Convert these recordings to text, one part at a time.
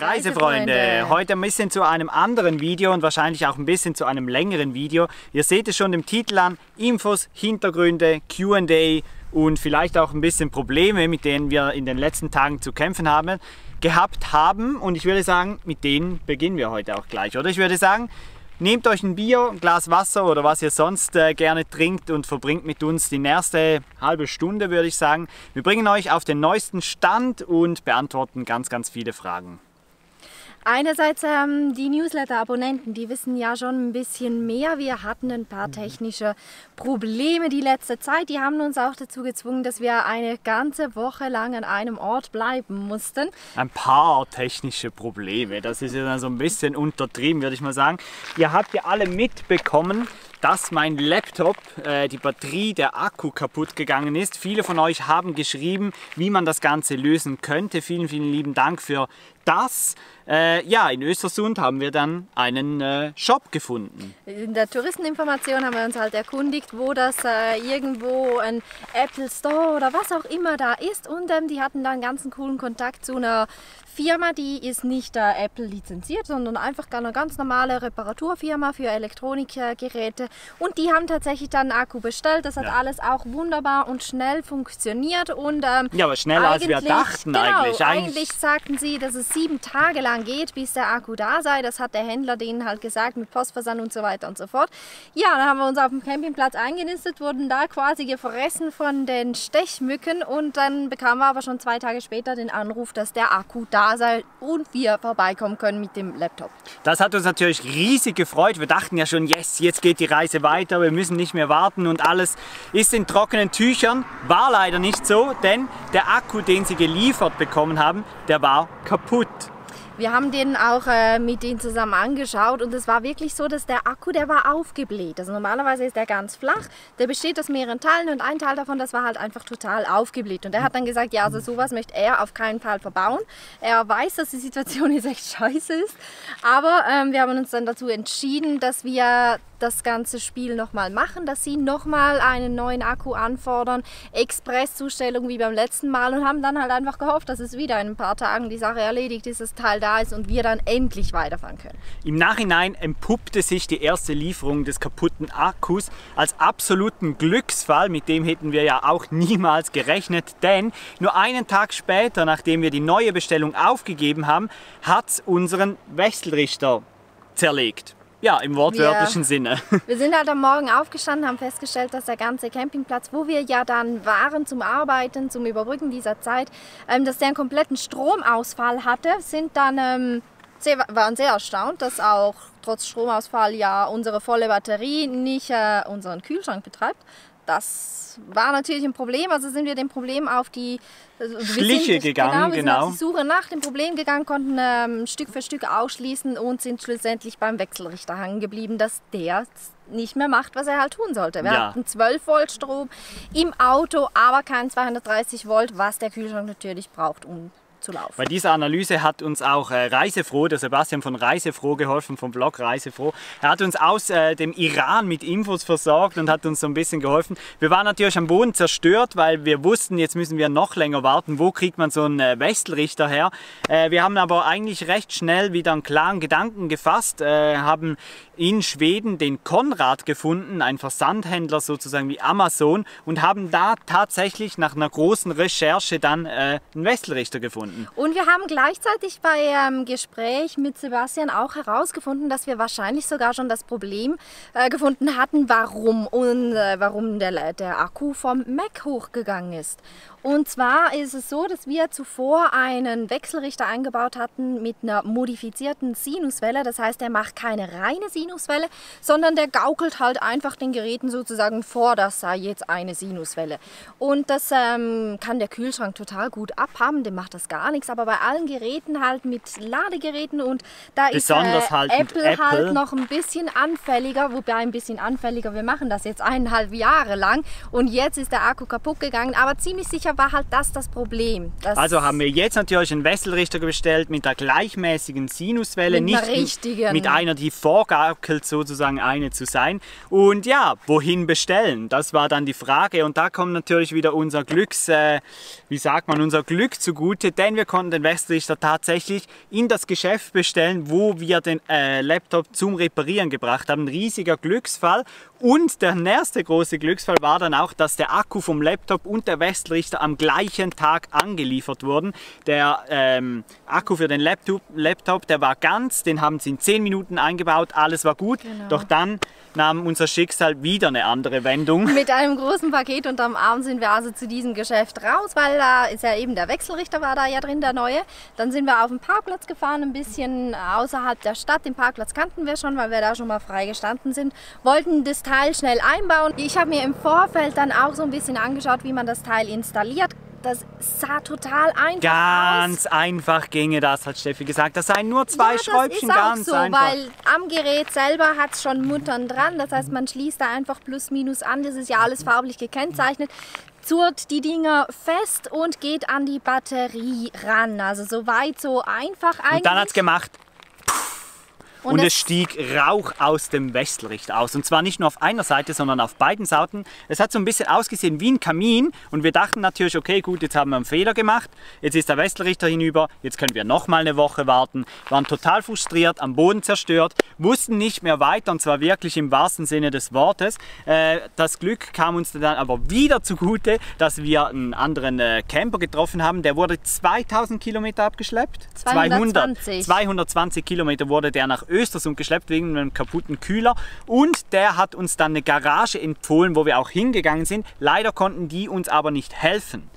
Reisefreunde, heute ein bisschen zu einem anderen Video und wahrscheinlich auch ein bisschen zu einem längeren Video. Ihr seht es schon im Titel an, Infos, Hintergründe, Q&A und vielleicht auch ein bisschen Probleme, mit denen wir in den letzten Tagen zu kämpfen gehabt haben. Und ich würde sagen, mit denen beginnen wir heute auch gleich, oder? Ich würde sagen, nehmt euch ein Bier, ein Glas Wasser oder was ihr sonst gerne trinkt und verbringt mit uns die nächste halbe Stunde, würde ich sagen. Wir bringen euch auf den neuesten Stand und beantworten ganz viele Fragen. Einerseits die Newsletter-Abonnenten, die wissen ja schon ein bisschen mehr. Wir hatten ein paar technische Probleme die letzte Zeit. Die haben uns auch dazu gezwungen, dass wir eine ganze Woche lang an einem Ort bleiben mussten. Ein paar technische Probleme, das ist ja dann so ein bisschen untertrieben, würde ich mal sagen. Ihr habt ja alle mitbekommen, dass mein Laptop, die Batterie, der Akku kaputt gegangen ist. Viele von euch haben geschrieben, wie man das Ganze lösen könnte. Vielen lieben Dank für das. Ja, in Östersund haben wir dann einen Shop gefunden. In der Touristeninformation haben wir uns halt erkundigt, wo das irgendwo ein Apple Store oder was auch immer da ist. Und die hatten da einen ganz coolen Kontakt zu einer Firma, die ist nicht Apple lizenziert, sondern einfach eine ganz normale Reparaturfirma für Elektronikgeräte. Und die haben tatsächlich dann einen Akku bestellt. Das hat alles auch wunderbar und schnell funktioniert. Und, ja, aber schneller als wir dachten eigentlich. Eigentlich sagten sie, dass es 7 Tage lang geht, bis der Akku da sei. Das hat der Händler denen halt gesagt, mit Postversand und so weiter und so fort. Ja, dann haben wir uns auf dem Campingplatz eingenistet, wurden da quasi gefressen von den Stechmücken und dann bekamen wir aber schon 2 Tage später den Anruf, dass der Akku da sei und wir vorbeikommen können mit dem Laptop. Das hat uns natürlich riesig gefreut. Wir dachten ja schon, yes, jetzt geht die Reise weiter, wir müssen nicht mehr warten und alles ist in trockenen Tüchern. War leider nicht so, denn der Akku, den sie geliefert bekommen haben, der war kaputt. Wir haben den auch mit denen zusammen angeschaut und es war wirklich so, dass der Akku, der war aufgebläht. Also normalerweise ist der ganz flach, der besteht aus mehreren Teilen und ein Teil davon, das war halt einfach total aufgebläht. Und er hat dann gesagt, ja, also sowas möchte er auf keinen Fall verbauen. Er weiß, dass die Situation jetzt echt scheiße ist, aber wir haben uns dann dazu entschieden, dass wir das ganze Spiel nochmal machen, dass sie nochmal einen neuen Akku anfordern, Expresszustellung wie beim letzten Mal und haben dann halt einfach gehofft, dass es wieder in ein paar Tagen die Sache erledigt ist, das Teil da ist und wir dann endlich weiterfahren können. Im Nachhinein entpuppte sich die erste Lieferung des kaputten Akkus als absoluten Glücksfall, mit dem hätten wir ja auch niemals gerechnet, denn nur einen Tag später, nachdem wir die neue Bestellung aufgegeben haben, hat es unseren Wechselrichter zerlegt. Ja, im wortwörtlichen Sinne. Wir sind halt am Morgen aufgestanden, haben festgestellt, dass der ganze Campingplatz, wo wir ja dann waren zum Arbeiten, zum Überbrücken dieser Zeit, dass der einen kompletten Stromausfall hatte. Waren sehr erstaunt, dass auch trotz Stromausfall ja unsere volle Batterie nicht unseren Kühlschrank betreibt. Das war natürlich ein Problem, also sind wir dem Problem auf die Schliche gegangen, wir sind auf die Suche nach dem Problem gegangen, konnten Stück für Stück ausschließen und sind schlussendlich beim Wechselrichter hängen geblieben, dass der nicht mehr macht, was er halt tun sollte. Wir hatten 12 Volt Strom im Auto, aber kein 230 Volt, was der Kühlschrank natürlich braucht, um zu laufen. Bei dieser Analyse hat uns auch Reisefroh, der Sebastian von Reisefroh geholfen, vom Blog Reisefroh. Er hat uns aus dem Iran mit Infos versorgt und hat uns so ein bisschen geholfen. Wir waren natürlich am Boden zerstört, weil wir wussten, jetzt müssen wir noch länger warten. Wo kriegt man so einen Wechselrichter her? Wir haben aber eigentlich recht schnell wieder einen klaren Gedanken gefasst, haben in Schweden den Konrad gefunden, ein Versandhändler sozusagen wie Amazon, und haben da tatsächlich nach einer großen Recherche dann einen Wechselrichter gefunden. Und wir haben gleichzeitig bei Gespräch mit Sebastian auch herausgefunden, dass wir wahrscheinlich sogar schon das Problem gefunden hatten, warum der Akku vom Mac hochgegangen ist. Und zwar ist es so, dass wir zuvor einen Wechselrichter eingebaut hatten mit einer modifizierten Sinuswelle. Das heißt, der macht keine reine Sinuswelle, sondern der gaukelt halt einfach den Geräten sozusagen vor, das sei jetzt eine Sinuswelle. Und das kann der Kühlschrank total gut abhaben, dem macht das gar nichts. Aber bei allen Geräten halt mit Ladegeräten und da ist Apple halt noch ein bisschen anfälliger, wobei ein bisschen anfälliger, wir machen das jetzt 1,5 Jahre lang und jetzt ist der Akku kaputt gegangen, aber ziemlich sicher Wechselrichter war halt das Problem. Also haben wir jetzt natürlich einen Wechselrichter bestellt mit der gleichmäßigen Sinuswelle, mit nicht mit einer, die vorgaukelt, sozusagen eine zu sein. Und ja, wohin bestellen? Das war dann die Frage. Und da kommt natürlich wieder unser unser Glück zugute, denn wir konnten den Wechselrichter tatsächlich in das Geschäft bestellen, wo wir den Laptop zum Reparieren gebracht haben. Ein riesiger Glücksfall. Und der nächste große Glücksfall war dann auch, dass der Akku vom Laptop und der Wechselrichter am gleichen Tag angeliefert wurden. Der Akku für den Laptop, der war ganz, den haben sie in 10 Minuten eingebaut, alles war gut. Genau. Doch dann nahm unser Schicksal wieder eine andere Wendung. Mit einem großen Paket und am Abend sind wir also zu diesem Geschäft raus, weil da ist ja eben der Wechselrichter war da ja drin, der neue. Dann sind wir auf den Parkplatz gefahren, ein bisschen außerhalb der Stadt. Den Parkplatz kannten wir schon, weil wir da schon mal frei gestanden sind. Wollten das Teil schnell einbauen. Ich habe mir im Vorfeld dann auch so ein bisschen angeschaut, wie man das Teil installiert. Das sah total einfach Ganz einfach ginge das, hat Steffi gesagt. Das seien nur 2 Schräubchen, ganz so, einfach. Weil am Gerät selber hat es schon Muttern dran. Das heißt, man schließt da einfach plus minus an. Das ist ja alles farblich gekennzeichnet. Zurrt die Dinger fest und geht an die Batterie ran. Also so weit, so einfach eigentlich. Und dann hat es gemacht. Und es stieg Rauch aus dem Wechselrichter aus. Und zwar nicht nur auf einer Seite, sondern auf beiden Seiten. Es hat so ein bisschen ausgesehen wie ein Kamin. Und wir dachten natürlich, okay, gut, jetzt haben wir einen Fehler gemacht. Jetzt ist der Wechselrichter hinüber. Jetzt können wir noch mal eine Woche warten. Waren total frustriert, am Boden zerstört. Wussten nicht mehr weiter. Und zwar wirklich im wahrsten Sinne des Wortes. Das Glück kam uns dann aber wieder zugute, dass wir einen anderen Camper getroffen haben. Der wurde 2000 Kilometer abgeschleppt. 220 Kilometer wurde der nach Östersund geschleppt wegen einem kaputten Kühler, und der hat uns dann eine Garage empfohlen, wo wir auch hingegangen sind. Leider konnten die uns aber nicht helfen.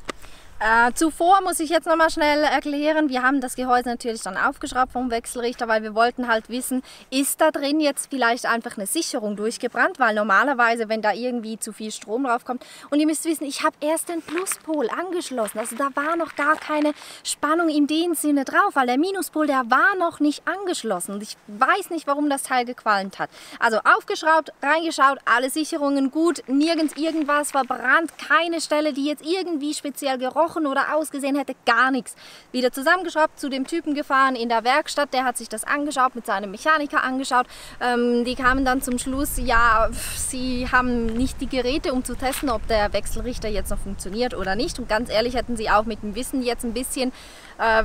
Zuvor muss ich jetzt noch mal schnell erklären, wir haben das Gehäuse natürlich dann aufgeschraubt vom Wechselrichter, weil wir wollten halt wissen, ist da drin jetzt vielleicht einfach eine Sicherung durchgebrannt, weil normalerweise, wenn da irgendwie zu viel Strom drauf kommt, und ihr müsst wissen, ich habe erst den Pluspol angeschlossen, also da war noch gar keine Spannung in dem Sinne drauf, weil der Minuspol, der war noch nicht angeschlossen und ich weiß nicht, warum das Teil gequalmt hat. Also aufgeschraubt, reingeschaut, alle Sicherungen gut, nirgends irgendwas verbrannt, keine Stelle, die jetzt irgendwie speziell gerochen oder ausgesehen hätte, gar nichts. Wieder zusammengeschraubt, zu dem Typen gefahren in der Werkstatt, der hat sich das angeschaut, mit seinem Mechaniker angeschaut. Die kamen dann zum Schluss, ja, sie haben nicht die Geräte, um zu testen, ob der Wechselrichter jetzt noch funktioniert oder nicht. Und ganz ehrlich, hätten sie auch mit dem Wissen jetzt ein bisschen,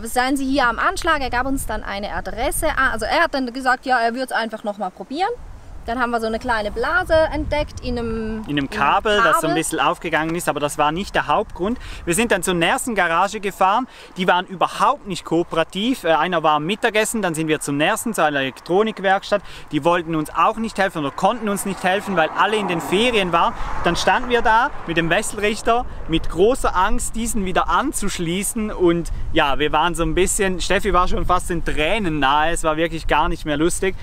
seien sie hier am Anschlag. Er gab uns dann eine Adresse, also er hat dann gesagt, ja, er würde es einfach noch mal probieren. Dann haben wir so eine kleine Blase entdeckt in einem Kabel, das so ein bisschen aufgegangen ist, aber das war nicht der Hauptgrund. Wir sind dann zur nächsten Garage gefahren, die waren überhaupt nicht kooperativ. Einer war am Mittagessen, dann sind wir zum nächsten, zu einer Elektronikwerkstatt. Die wollten uns auch nicht helfen oder konnten uns nicht helfen, weil alle in den Ferien waren. Dann standen wir da mit dem Wechselrichter mit großer Angst, diesen wieder anzuschließen, und ja, wir waren so ein bisschen, Steffi war schon fast den Tränen nahe, es war wirklich gar nicht mehr lustig.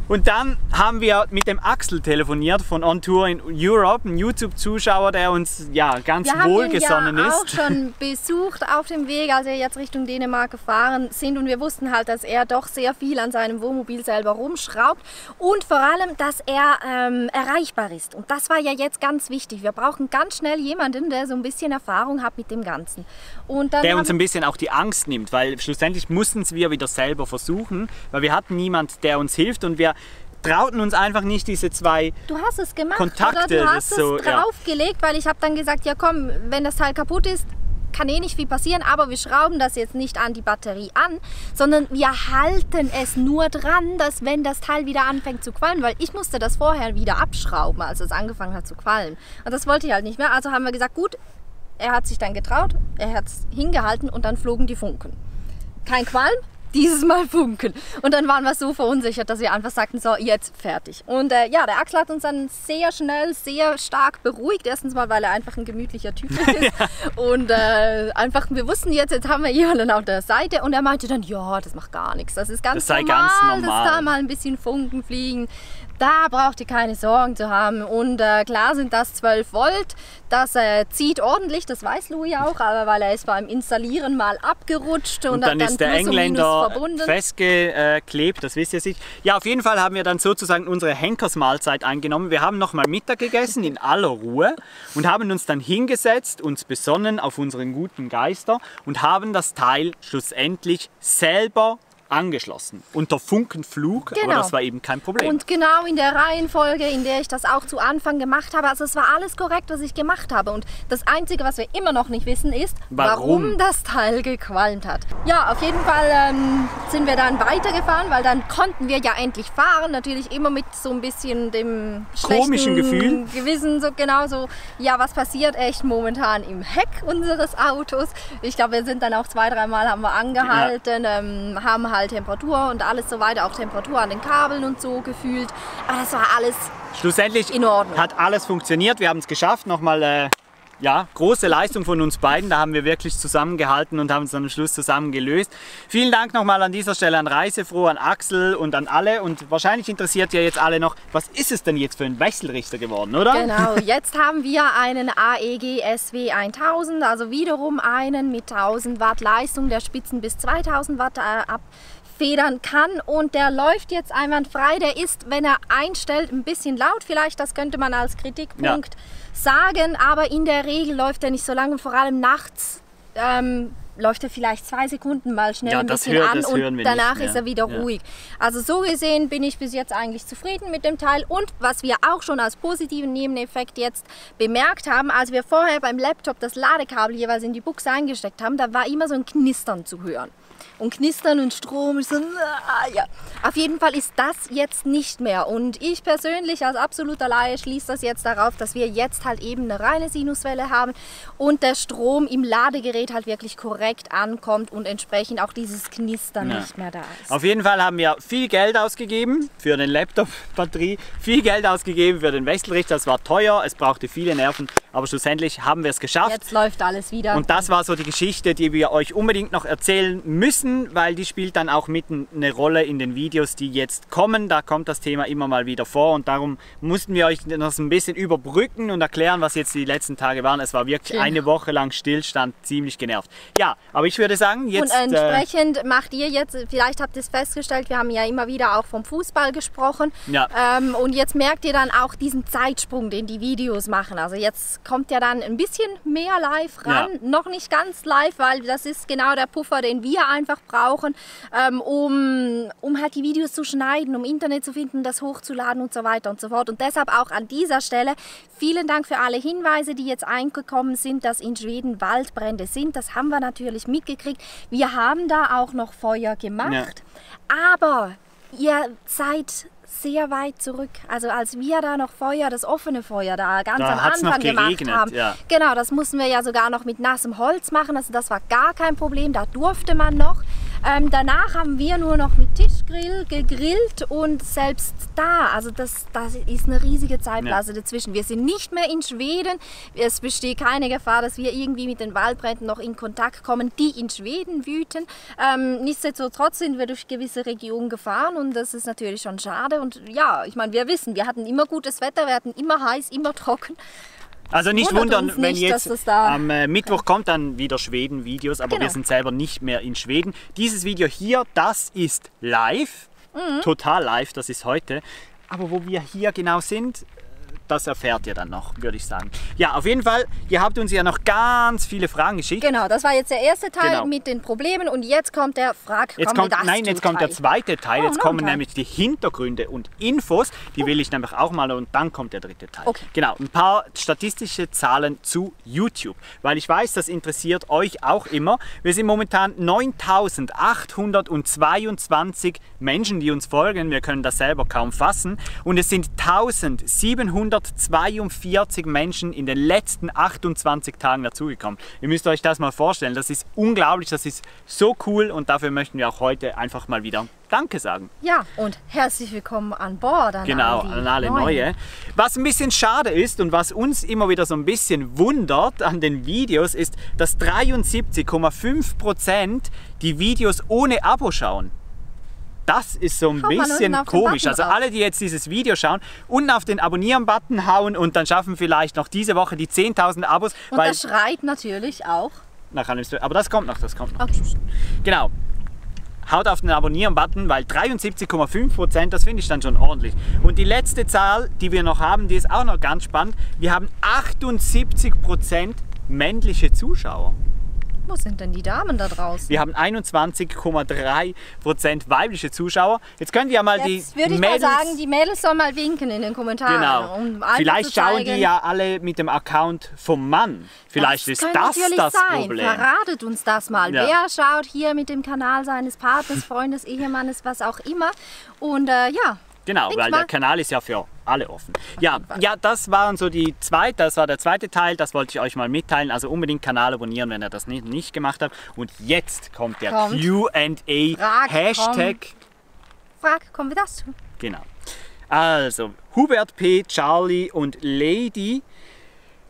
Und dann haben wir mit dem Axel telefoniert von On Tour in Europe, ein YouTube-Zuschauer, der uns ja ganz wohlgesonnen ist. Wir haben ihn ja auch schon besucht auf dem Weg, als wir jetzt Richtung Dänemark gefahren sind, und wir wussten halt, dass er doch sehr viel an seinem Wohnmobil selber rumschraubt und vor allem, dass er erreichbar ist. Und das war ja jetzt ganz wichtig. Wir brauchen ganz schnell jemanden, der so ein bisschen Erfahrung hat mit dem Ganzen. Und dann der uns ein bisschen auch die Angst nimmt, weil schlussendlich mussten wir wieder selber versuchen, weil wir hatten niemanden, der uns hilft, und wir trauten uns einfach nicht diese 2 Du hast es gemacht, Kontakte. Oder? Du hast so, es draufgelegt, weil ich habe dann gesagt, ja komm, wenn das Teil kaputt ist, kann eh nicht viel passieren, aber wir schrauben das jetzt nicht an die Batterie an, sondern wir halten es nur dran, dass wenn das Teil wieder anfängt zu qualmen, weil ich musste das vorher wieder abschrauben, als es angefangen hat zu qualmen. Und das wollte ich halt nicht mehr, also haben wir gesagt, gut, er hat sich dann getraut, er hat es hingehalten und dann flogen die Funken. Kein Qualm, dieses Mal Funken. Und dann waren wir so verunsichert, dass wir einfach sagten, so, jetzt fertig. Und ja, der Axel hat uns dann sehr schnell, sehr stark beruhigt. Erstens mal, weil er einfach ein gemütlicher Typ ist. Und einfach, wir wussten jetzt haben wir jemanden auf der Seite. Und er meinte dann, ja, das macht gar nichts. Das ist ganz normal, dass da mal ein bisschen Funken fliegen. Da braucht ihr keine Sorgen zu haben. Und klar sind das 12 Volt. Das zieht ordentlich, das weiß Louis auch, aber weil er ist beim Installieren mal abgerutscht. Und dann ist der Engländer verbunden. Festgeklebt, das wisst ihr sicher. Ja, auf jeden Fall haben wir dann sozusagen unsere Henkersmahlzeit eingenommen. Wir haben nochmal Mittag gegessen in aller Ruhe und haben uns dann hingesetzt, uns besonnen auf unseren guten Geister und haben das Teil schlussendlich selber angeschlossen. Unter Funkenflug, aber das war eben kein Problem. Und genau in der Reihenfolge, in der ich das auch zu Anfang gemacht habe, also es war alles korrekt, was ich gemacht habe. Und das Einzige, was wir immer noch nicht wissen, ist, warum das Teil gequalmt hat. Ja, auf jeden Fall sind wir dann weitergefahren, weil dann konnten wir ja endlich fahren. Natürlich immer mit so ein bisschen dem komischen Gewissen, so genauso. Ja, was passiert echt momentan im Heck unseres Autos? Ich glaube, wir sind dann auch 2-3 Mal haben wir angehalten, haben halt Temperatur und alles so weiter, auch Temperatur an den Kabeln und so gefühlt. Aber das war alles schlussendlich in Ordnung. Hat alles funktioniert. Wir haben es geschafft. Nochmal ja, große Leistung von uns beiden. Da haben wir wirklich zusammengehalten und haben es dann am Schluss zusammen gelöst. Vielen Dank nochmal an dieser Stelle an Reisefroh, an Axel und an alle. Und wahrscheinlich interessiert ja jetzt alle noch, was ist es denn jetzt für ein Wechselrichter geworden, oder? Genau, jetzt haben wir einen AEG SW 1000, also wiederum einen mit 1000 Watt Leistung, der Spitzen bis 2000 Watt abfedern kann. Und der läuft jetzt einwandfrei. Der ist, wenn er einstellt, ein bisschen laut vielleicht. Das könnte man als Kritikpunkt sagen, aber in der Regel läuft er nicht so lange und vor allem nachts läuft er vielleicht 2 Sekunden mal schnell ein bisschen an und danach ist er wieder ruhig. Also so gesehen bin ich bis jetzt eigentlich zufrieden mit dem Teil und was wir auch schon als positiven Nebeneffekt jetzt bemerkt haben, als wir vorher beim Laptop das Ladekabel jeweils in die Buchse eingesteckt haben, da war immer so ein Knistern zu hören. Und Knistern und Strom, ich so, ja. Auf jeden Fall ist das jetzt nicht mehr. Und ich persönlich als absoluter Laie schließe das jetzt darauf, dass wir jetzt halt eben eine reine Sinuswelle haben und der Strom im Ladegerät halt wirklich korrekt ankommt und entsprechend auch dieses Knistern nicht mehr da ist. Auf jeden Fall haben wir viel Geld ausgegeben für den Laptop-Batterie, viel Geld ausgegeben für den Wechselrichter. Das war teuer, es brauchte viele Nerven, aber schlussendlich haben wir es geschafft. Jetzt läuft alles wieder. Und das war so die Geschichte, die wir euch unbedingt noch erzählen müssen, weil die spielt dann auch mitten eine Rolle in den Videos, die jetzt kommen. Da kommt das Thema immer mal wieder vor und darum mussten wir euch noch ein bisschen überbrücken und erklären, was jetzt die letzten Tage waren. Es war wirklich eine Woche lang Stillstand, ziemlich genervt. Ja, aber ich würde sagen, jetzt... Und entsprechend macht ihr jetzt, vielleicht habt ihr es festgestellt, wir haben ja immer wieder auch vom Fußball gesprochen. Ja. Und jetzt merkt ihr dann auch diesen Zeitsprung, den die Videos machen. Also jetzt kommt ja dann ein bisschen mehr live ran. Ja. Noch nicht ganz live, weil das ist genau der Puffer, den wir einfach brauchen, um halt die Videos zu schneiden, um Internet zu finden, das hochzuladen und so weiter und so fort. Und deshalb auch an dieser Stelle vielen Dank für alle Hinweise, die jetzt eingekommen sind, dass in Schweden Waldbrände sind. Das haben wir natürlich mitgekriegt. Wir haben da auch noch Feuer gemacht, aber ihr seid sehr weit zurück. Also als wir da noch Feuer, das offene Feuer da ganz am Anfang gemacht haben. Ja. Genau, das mussten wir ja sogar noch mit nassem Holz machen. Also das war gar kein Problem, da durfte man noch. Danach haben wir nur noch mit Tischgrill gegrillt und selbst da, also das ist eine riesige Zeitblase dazwischen. Wir sind nicht mehr in Schweden. Es besteht keine Gefahr, dass wir irgendwie mit den Waldbränden noch in Kontakt kommen, die in Schweden wüten. Nichtsdestotrotz sind wir durch gewisse Regionen gefahren und das ist natürlich schon schade. Und ja, ich meine, wir wissen, wir hatten immer gutes Wetter, wir hatten immer heiß, immer trocken. Also nicht wundern, wenn jetzt am Mittwoch kommt dann wieder Schweden-Videos, aber wir sind selber nicht mehr in Schweden. Dieses Video hier, das ist live, total live, das ist heute. Aber wo wir hier genau sind, das erfährt ihr dann noch, würde ich sagen. Ja, auf jeden Fall, ihr habt uns ja noch ganz viele Fragen geschickt. Genau, das war jetzt der erste Teil mit den Problemen und jetzt kommt der jetzt kommt der zweite Teil. Jetzt kommen nämlich die Hintergründe und Infos. Die will ich nämlich auch mal und dann kommt der dritte Teil. Okay. Genau, ein paar statistische Zahlen zu YouTube, weil ich weiß, das interessiert euch auch immer. Wir sind momentan 9.822 Menschen, die uns folgen. Wir können das selber kaum fassen. Und es sind 1.742 Menschen in den letzten 28 Tagen dazugekommen. Ihr müsst euch das mal vorstellen. Das ist unglaublich, das ist so cool und dafür möchten wir auch heute einfach mal wieder Danke sagen. Ja, und herzlich willkommen an Bord. An alle Neue. Was ein bisschen schade ist und was uns immer wieder so ein bisschen wundert an den Videos, ist, dass 73,5% die Videos ohne Abo schauen. Das ist so ein bisschen komisch. Also alle, die jetzt dieses Video schauen, unten auf den Abonnieren-Button hauen und dann schaffen vielleicht noch diese Woche die 10.000 Abos. Und das schreit natürlich auch. Nach einem, aber das kommt noch, das kommt noch. Okay. Genau. haut auf den Abonnieren-Button, weil 73,5%, das finde ich dann schon ordentlich. Und die letzte Zahl, die wir noch haben, die ist auch noch ganz spannend. Wir haben 78% männliche Zuschauer. Wo sind denn die Damen da draußen? Wir haben 21,3% weibliche Zuschauer. Jetzt könnt ihr ja mal Jetzt die würde ich Mädels... mal sagen, die Mädels sollen mal winken in den Kommentaren. Genau. Um einfach Vielleicht zu schauen die zeigen, ja alle mit dem Account vom Mann. Vielleicht ist könnte das natürlich das sein. Problem. Verratet uns das mal. Ja. Wer schaut hier mit dem Kanal seines Partners, Freundes, Ehemannes, was auch immer. Und ja. Genau, Denk weil mal. der Kanal ist ja für alle offen. Ja, das waren so das war der zweite Teil, das wollte ich euch mal mitteilen. Also unbedingt Kanal abonnieren, wenn ihr das nicht gemacht habt. Und jetzt kommt der Q&A Hashtag. Kommen wir das zu? Genau. Also, Hubert P., Charlie und Lady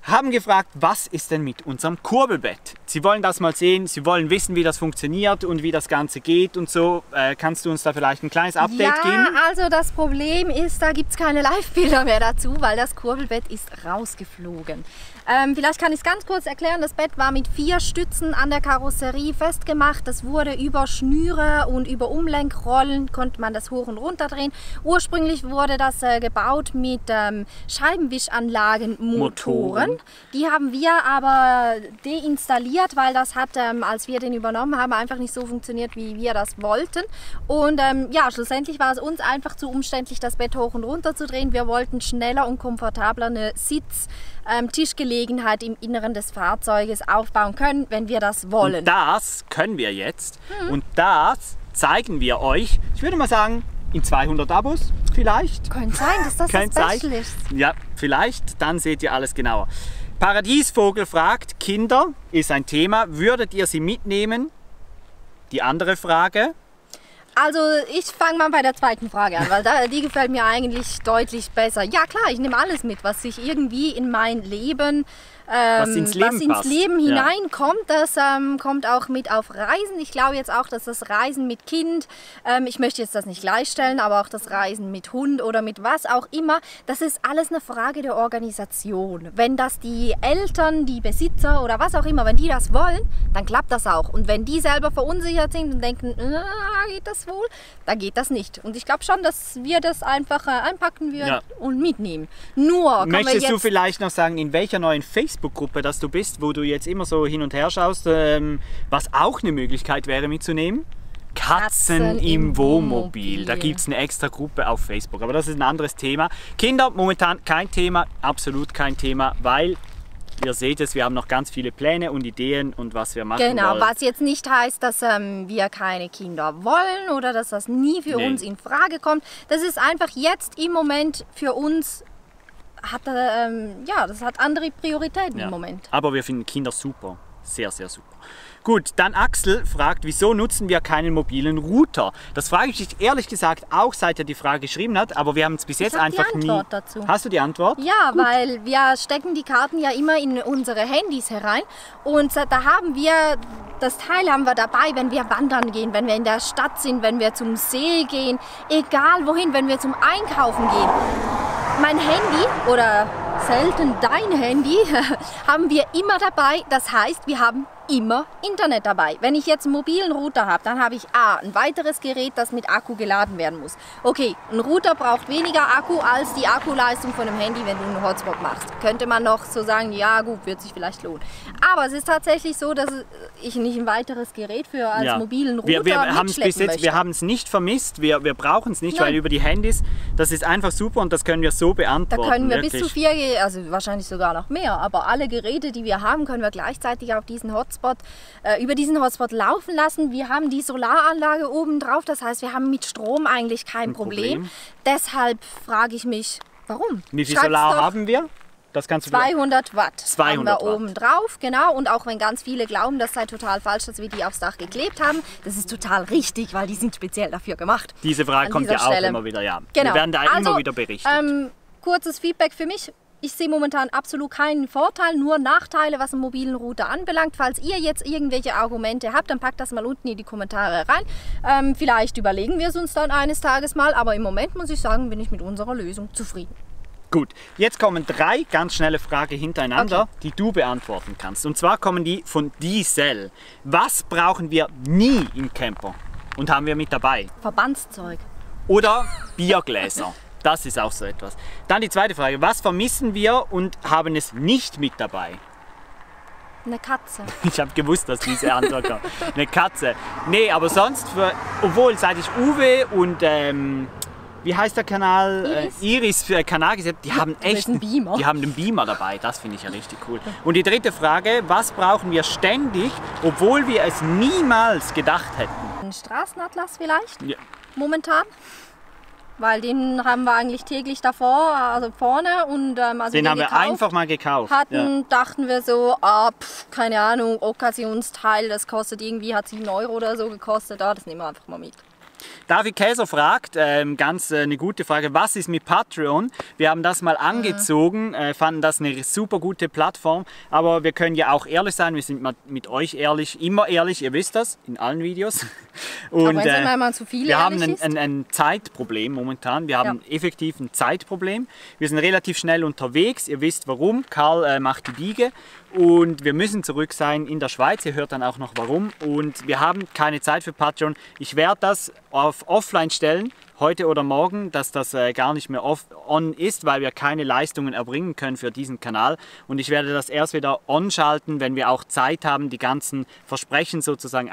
haben gefragt, was ist denn mit unserem Kurbelbett? Sie wollen das mal sehen, sie wollen wissen, wie das funktioniert und wie das Ganze geht und so. Kannst du uns da vielleicht ein kleines Update geben? Ja, also das Problem ist, da gibt es keine Live-Bilder mehr dazu, weil das Kurbelbett ist rausgeflogen. Vielleicht kann ich es ganz kurz erklären. Das Bett war mit 4 Stützen an der Karosserie festgemacht. Das wurde über Schnüre und über Umlenkrollen, konnte man das hoch und runter drehen. Ursprünglich wurde das gebaut mit Scheibenwischanlagen-Motoren. Die haben wir aber deinstalliert, weil das hat, als wir den übernommen haben, einfach nicht so funktioniert, wie wir das wollten. Und ja, schlussendlich war es uns einfach zu umständlich, das Bett hoch und runter zu drehen. Wir wollten schneller und komfortabler eine Tischgelegenheit im Inneren des Fahrzeuges aufbauen können, wenn wir das wollen. Und das können wir jetzt und das zeigen wir euch, ich würde mal sagen, in 200 Abos vielleicht. Könnte sein, dass das das Special ist. Ja, vielleicht, dann seht ihr alles genauer. Paradiesvogel fragt, Kinder ist ein Thema, würdet ihr sie mitnehmen? Die andere Frage. Also ich fange mal bei der zweiten Frage an, weil die gefällt mir eigentlich deutlich besser. Ja klar, ich nehme alles mit, was sich irgendwie in mein Leben, was ins Leben hineinkommt. Das kommt auch mit auf Reisen. Ich glaube jetzt auch, dass das Reisen mit Kind, ich möchte jetzt das nicht gleichstellen, aber auch das Reisen mit Hund oder mit was auch immer, das ist alles eine Frage der Organisation. Wenn das die Eltern, die Besitzer oder was auch immer, wenn die das wollen, dann klappt das auch. Und wenn die selber verunsichert sind und denken, geht das wohl, dann geht das nicht. Und ich glaube schon, dass wir das einfach einpacken würden und mitnehmen. Nur möchtest du vielleicht noch sagen, in welcher neuen Facebook-Gruppe dass du bist, wo du jetzt immer so hin und her schaust, was auch eine Möglichkeit wäre mitzunehmen? Katzen im Wohnmobil. Da gibt es eine extra Gruppe auf Facebook, aber das ist ein anderes Thema. Kinder momentan kein Thema, absolut kein Thema, weil ihr seht es, wir haben noch ganz viele Pläne und Ideen und was wir machen Genau, wollen. was jetzt nicht heißt, dass wir keine Kinder wollen oder dass das nie für uns in Frage kommt. Das ist einfach jetzt im Moment für uns, das hat andere Prioritäten im Moment. Aber wir finden Kinder super, sehr, sehr super. Gut, dann Axel fragt, wieso nutzen wir keinen mobilen Router? Das frage ich dich ehrlich gesagt auch, seit er die Frage geschrieben hat, aber wir haben es bis jetzt einfach nie... Dazu. Hast du die Antwort? Ja, gut. Weil wir stecken die Karten ja immer in unsere Handys herein und da haben wir, das Teil haben wir dabei, wenn wir wandern gehen, wenn wir in der Stadt sind, wenn wir zum See gehen, egal wohin, wenn wir zum Einkaufen gehen. Mein Handy oder selten dein Handy haben wir immer dabei, das heißt, wir haben immer Internet dabei. Wenn ich jetzt einen mobilen Router habe, dann habe ich ein weiteres Gerät, das mit Akku geladen werden muss. Okay, ein Router braucht weniger Akku als die Akkuleistung von einem Handy, wenn du einen Hotspot machst. Könnte man noch so sagen, ja gut, wird sich vielleicht lohnen. Aber es ist tatsächlich so, dass ich nicht ein weiteres Gerät für als mobilen Router wir haben es nicht vermisst, wir brauchen es nicht, weil über die Handys, das ist einfach super und das können wir so beantworten. Da können wir wirklich. Bis zu 4, also wahrscheinlich sogar noch mehr, aber alle Geräte, die wir haben, können wir gleichzeitig auf diesen über diesen Hotspot laufen lassen. Wir haben die Solaranlage oben drauf, das heißt, wir haben mit Strom eigentlich kein Problem. Deshalb frage ich mich, warum? Wie viel Solar haben wir? Das kannst du 200 Watt 200 haben wir oben drauf, genau. Und auch wenn ganz viele glauben, das sei total falsch, dass wir die aufs Dach geklebt haben, das ist total richtig, weil die sind speziell dafür gemacht. Diese Frage kommt ja auch immer wieder, ja. Genau. Wir werden da immer wieder berichtet. Kurzes Feedback für mich. Ich sehe momentan absolut keinen Vorteil, nur Nachteile, was einen mobilen Router anbelangt. Falls ihr jetzt irgendwelche Argumente habt, dann packt das mal unten in die Kommentare rein. Vielleicht überlegen wir es uns dann eines Tages mal, aber im Moment muss ich sagen, bin ich mit unserer Lösung zufrieden. Gut, jetzt kommen 3 ganz schnelle Fragen hintereinander, die du beantworten kannst. Und zwar kommen die von Diesel. Was brauchen wir nie im Camper? und haben wir mit dabei? Verbandszeug. Oder Biergläser. Das ist auch so etwas. Dann die zweite Frage. Was vermissen wir und haben es nicht mit dabei? Eine Katze. Ich habe gewusst, dass diese Antwort kommt. Eine Katze. Nee, aber sonst, obwohl seit ich Uwe und wie heißt der Kanal? Iris für Kanal gesehen, die haben echt einen Beamer. Die haben einen Beamer dabei. Das finde ich ja richtig cool. Und die dritte Frage, was brauchen wir ständig, obwohl wir es niemals gedacht hätten? Ein Straßenatlas vielleicht? Ja. Momentan. Weil den haben wir eigentlich täglich davor, also vorne. Und, also Den haben wir einfach mal gekauft. Dachten wir so, keine Ahnung, Occasionsteil, das kostet irgendwie, hat 7 € oder so gekostet. Das nehmen wir einfach mal mit. David Käser fragt, eine gute Frage, was ist mit Patreon? Wir haben das mal angezogen, fanden das eine super gute Plattform, aber wir können ja auch ehrlich sein, wir sind mit euch ehrlich, immer ehrlich, ihr wisst das, in allen Videos. Und aber wenn mal zu viel wir haben ein Zeitproblem momentan, wir haben effektiv ein Zeitproblem. Wir sind relativ schnell unterwegs, ihr wisst warum, Karl macht die Biege. Und wir müssen zurück sein in der Schweiz, ihr hört dann auch noch warum. Und wir haben keine Zeit für Patreon. Ich werde das auf Offline stellen, heute oder morgen, dass das gar nicht mehr on ist, weil wir keine Leistungen erbringen können für diesen Kanal. Und ich werde das erst wieder on schalten, wenn wir auch Zeit haben, die ganzen Versprechen sozusagen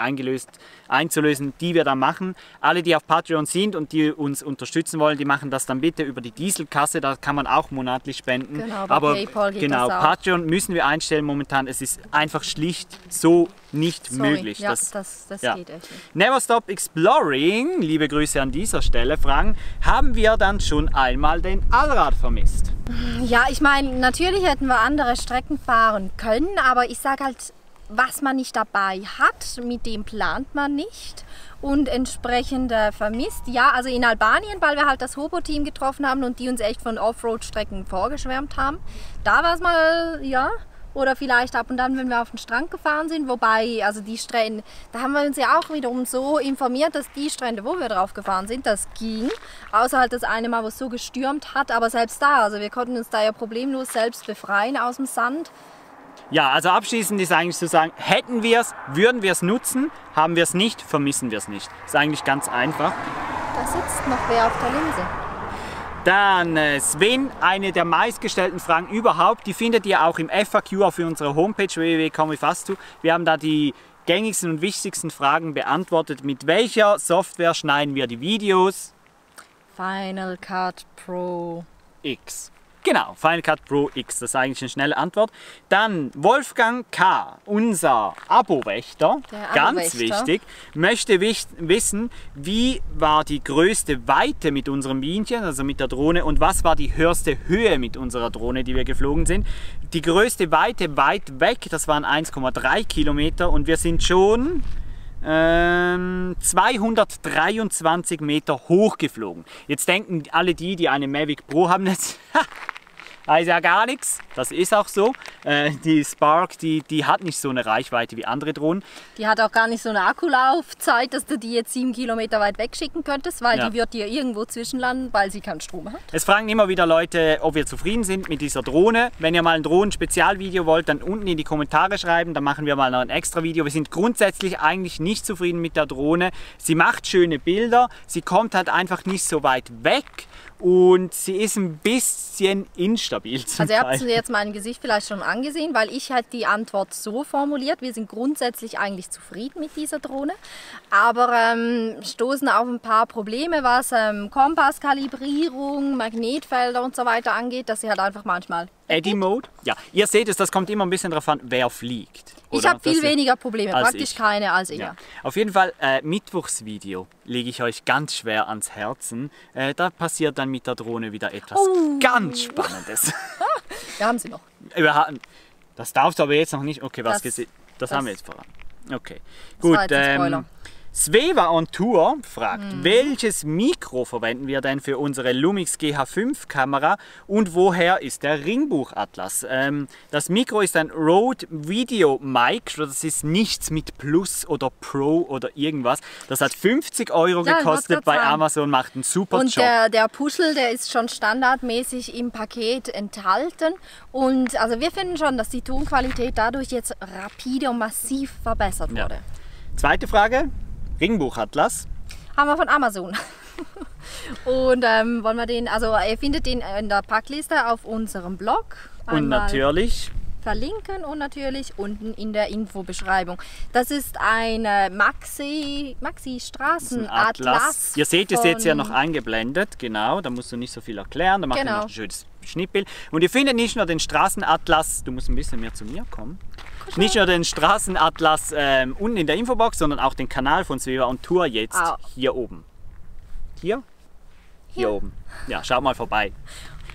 einzulösen, die wir da machen. Alle, die auf Patreon sind und die uns unterstützen wollen, die machen das dann bitte über die Dieselkasse, da kann man auch monatlich spenden. Genau, bei PayPal geht das auch. Patreon müssen wir einstellen momentan, es ist einfach schlicht so nicht möglich. Ja, das geht echt nicht. Never Stop Exploring, liebe Grüße an dieser Stelle, fragen, haben wir dann schon einmal den Allrad vermisst? Ja, ich meine, natürlich hätten wir andere Strecken fahren können, aber ich sage halt, was man nicht dabei hat, mit dem plant man nicht. Und entsprechend vermisst, ja, also in Albanien, weil wir halt das Hobo-Team getroffen haben und die uns echt von Offroad-Strecken vorgeschwärmt haben. Da war es mal, ja. Oder vielleicht ab und an, wenn wir auf den Strand gefahren sind, wobei, also die Strände, da haben wir uns ja auch wiederum so informiert, dass die Strände, wo wir drauf gefahren sind, das ging. Außer halt das eine Mal, wo es so gestürmt hat, aber selbst da, also wir konnten uns da ja problemlos selbst befreien aus dem Sand. Ja, also abschließend ist eigentlich zu sagen, hätten wir es, würden wir es nutzen, haben wir es nicht, vermissen wir es nicht. Ist eigentlich ganz einfach. Da sitzt noch wer auf der Linse. Dann Sven, eine der meistgestellten Fragen überhaupt, die findet ihr auch im FAQ auf unserer Homepage www.comifastto. Wir haben da die gängigsten und wichtigsten Fragen beantwortet. Mit welcher Software schneiden wir die Videos? Final Cut Pro X. Genau, Final Cut Pro X, das ist eigentlich eine schnelle Antwort. Dann Wolfgang K., unser Abo-Wächter, ganz wichtig, möchte wissen, wie war die größte Weite mit unserem Bienchen, also mit der Drohne, und was war die höchste Höhe mit unserer Drohne, die wir geflogen sind. Die größte Weite weit weg, das waren 1,3 Kilometer und wir sind schon 223 Meter hoch geflogen. Jetzt denken alle die eine Mavic Pro haben, jetzt ist ja gar nichts. Das ist auch so. Die Spark, die hat nicht so eine Reichweite wie andere Drohnen. Die hat auch gar nicht so eine Akkulaufzeit, dass du die jetzt 7 Kilometer weit wegschicken könntest, weil die wird dir irgendwo zwischenlanden, weil sie keinen Strom hat. Es fragen immer wieder Leute, ob wir zufrieden sind mit dieser Drohne. Wenn ihr mal ein Drohnen-Spezialvideo wollt, dann unten in die Kommentare schreiben, dann machen wir mal noch ein extra Video. Wir sind grundsätzlich eigentlich nicht zufrieden mit der Drohne. Sie macht schöne Bilder, sie kommt halt einfach nicht so weit weg. Und sie ist ein bisschen instabil zum Also ihr habt jetzt mein Gesicht vielleicht schon angesehen, weil ich halt die Antwort so formuliert, wir sind grundsätzlich eigentlich zufrieden mit dieser Drohne, aber stoßen auf ein paar Probleme, was Kompasskalibrierung, Magnetfelder und so weiter angeht, dass sie halt einfach manchmal... Eddy-Mode? Ja, ihr seht es, das kommt immer ein bisschen darauf an, wer fliegt. Ich habe viel weniger Probleme, praktisch keine als ihr. Ja. Auf jeden Fall, Mittwochsvideo lege ich euch ganz schwer ans Herzen. Da passiert dann mit der Drohne wieder etwas ganz Spannendes. Wir haben sie noch. Das darfst du aber jetzt noch nicht. Okay, das haben wir jetzt voran. Okay, gut. Sveva on Tour fragt, welches Mikro verwenden wir denn für unsere Lumix GH5 Kamera und woher ist der Ringbuchatlas? Das Mikro ist ein Rode Video Mic, das ist nichts mit Plus oder Pro oder irgendwas. Das hat 50 € gekostet bei Amazon, macht einen super Job. Und der Puschel, der ist schon standardmäßig im Paket enthalten und also wir finden schon, dass die Tonqualität dadurch jetzt rapide und massiv verbessert wurde. Zweite Frage. Ringbuchatlas. Haben wir von Amazon. Und wollen wir den, also ihr findet den in der Packliste auf unserem Blog. Und natürlich verlinken und natürlich unten in der Infobeschreibung. Das ist ein Maxi-Straßenatlas. Ihr seht es jetzt ja noch eingeblendet, genau, da musst du nicht so viel erklären, da macht ihr noch ein schönes Schnittbild. Und ihr findet nicht nur den Straßenatlas, du musst ein bisschen mehr zu mir kommen, nicht nur den Straßenatlas unten in der Infobox, sondern auch den Kanal von Sveva on Tour jetzt hier oben. Hier oben. Ja, schaut mal vorbei.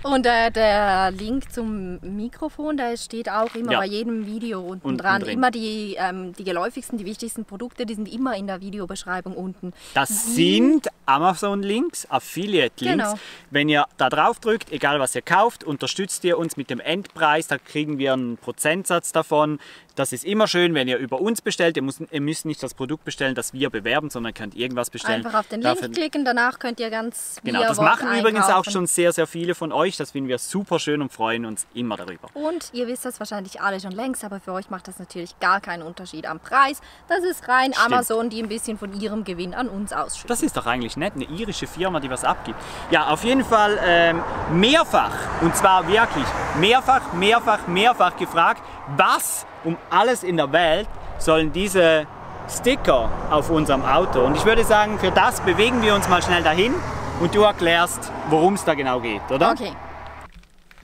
Und der Link zum Mikrofon, der steht auch immer bei jedem Video unten dran. Immer die geläufigsten, die wichtigsten Produkte, die sind immer in der Videobeschreibung unten. Das sind Amazon-Links, Affiliate-Links. Genau. Wenn ihr da drauf drückt, egal was ihr kauft, unterstützt ihr uns mit dem Endpreis, da kriegen wir einen Prozentsatz davon. Das ist immer schön, wenn ihr über uns bestellt. Ihr müsst nicht das Produkt bestellen, das wir bewerben, sondern könnt irgendwas bestellen. Einfach auf den Link klicken, danach könnt ihr ganz Genau, das machen übrigens auch schon sehr, sehr viele von euch. Das finden wir super schön und freuen uns immer darüber. Und ihr wisst das wahrscheinlich alle schon längst, aber für euch macht das natürlich gar keinen Unterschied am Preis. Das ist rein Amazon, die ein bisschen von ihrem Gewinn an uns ausschüttet. Das ist doch eigentlich nett, eine irische Firma, die was abgibt. Ja, auf jeden Fall mehrfach, und zwar wirklich mehrfach gefragt, was um alles in der Welt sollen diese Sticker auf unserem Auto. Und ich würde sagen, für das bewegen wir uns mal schnell dahin und du erklärst, worum es da genau geht, oder? Okay.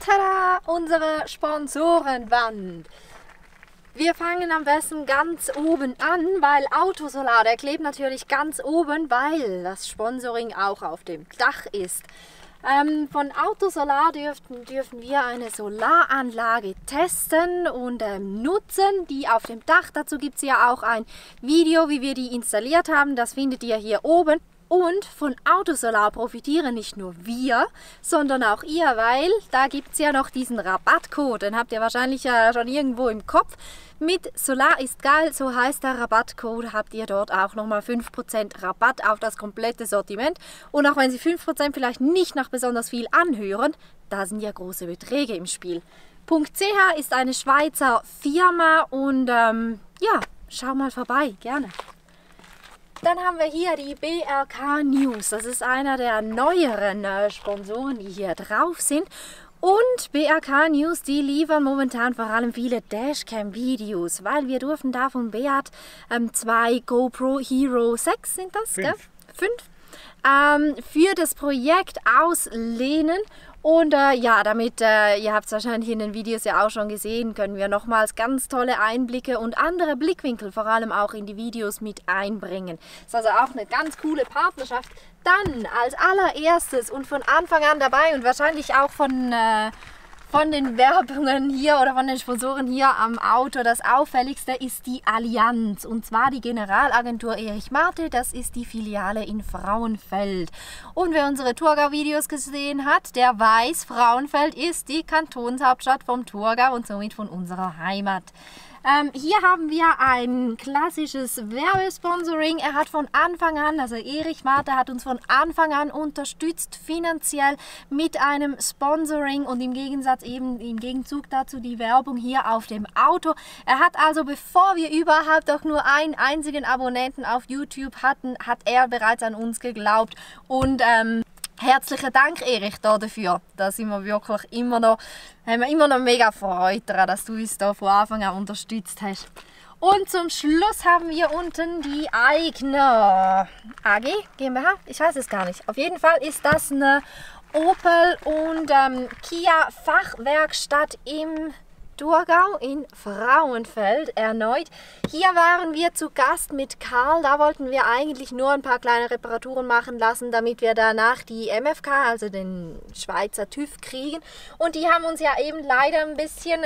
Tada! Unsere Sponsorenwand. Wir fangen am besten ganz oben an, weil Autosolar, der klebt natürlich ganz oben, weil das Sponsoring auch auf dem Dach ist. Von Autosolar dürfen wir eine Solaranlage testen und nutzen, die auf dem Dach. Dazu gibt es ja auch ein Video, wie wir die installiert haben. Das findet ihr hier oben. Und von Autosolar profitieren nicht nur wir, sondern auch ihr, weil da gibt es ja noch diesen Rabattcode. Den habt ihr wahrscheinlich schon irgendwo im Kopf. Mit Solar ist geil, so heißt der Rabattcode, habt ihr dort auch nochmal 5% Rabatt auf das komplette Sortiment. Und auch wenn Sie 5% vielleicht nicht nach besonders viel anhören, da sind ja große Beträge im Spiel. .ch ist eine Schweizer Firma und ja, schau mal vorbei, gerne. Dann haben wir hier die BRK News. Das ist einer der neueren Sponsoren, die hier drauf sind. Und BRK News, die liefern momentan vor allem viele Dashcam-Videos, weil wir durften da von Beat 2 GoPro Hero 6 sind das, 5 für das Projekt auslehnen. Und ja, damit, ihr habt es wahrscheinlich in den Videos ja auch schon gesehen, können wir nochmals ganz tolle Einblicke und andere Blickwinkel vor allem auch in die Videos mit einbringen. Das ist also auch eine ganz coole Partnerschaft. Dann als allererstes und von Anfang an dabei und wahrscheinlich auch von den Werbungen hier oder von den Sponsoren hier am Auto, das auffälligste ist die Allianz. Und zwar die Generalagentur Erich Mate, das ist die Filiale in Frauenfeld. Und wer unsere Thurgau-Videos gesehen hat, der weiß, Frauenfeld ist die Kantonshauptstadt vom Thurgau und somit von unserer Heimat. Hier haben wir ein klassisches Werbesponsoring. Er hat von Anfang an, also Erich Mate hat uns von Anfang an unterstützt finanziell mit einem Sponsoring und im Gegenzug dazu die Werbung hier auf dem Auto. Er hat also, bevor wir überhaupt auch nur einen einzigen Abonnenten auf YouTube hatten, hat er bereits an uns geglaubt und herzlichen Dank, Erich, dafür. Da sind wir wirklich haben wir immer noch mega Freude daran, dass du uns da von Anfang an unterstützt hast. Und zum Schluss haben wir unten die Eigner AG, GmbH, ich weiß es gar nicht. Auf jeden Fall ist das eine Opel und Kia Fachwerkstatt im Thurgau in Frauenfeld erneut. Hier waren wir zu Gast mit Karl. Da wollten wir eigentlich nur ein paar kleine Reparaturen machen lassen, damit wir danach die MFK, also den Schweizer TÜV, kriegen. Und die haben uns ja eben leider ein bisschen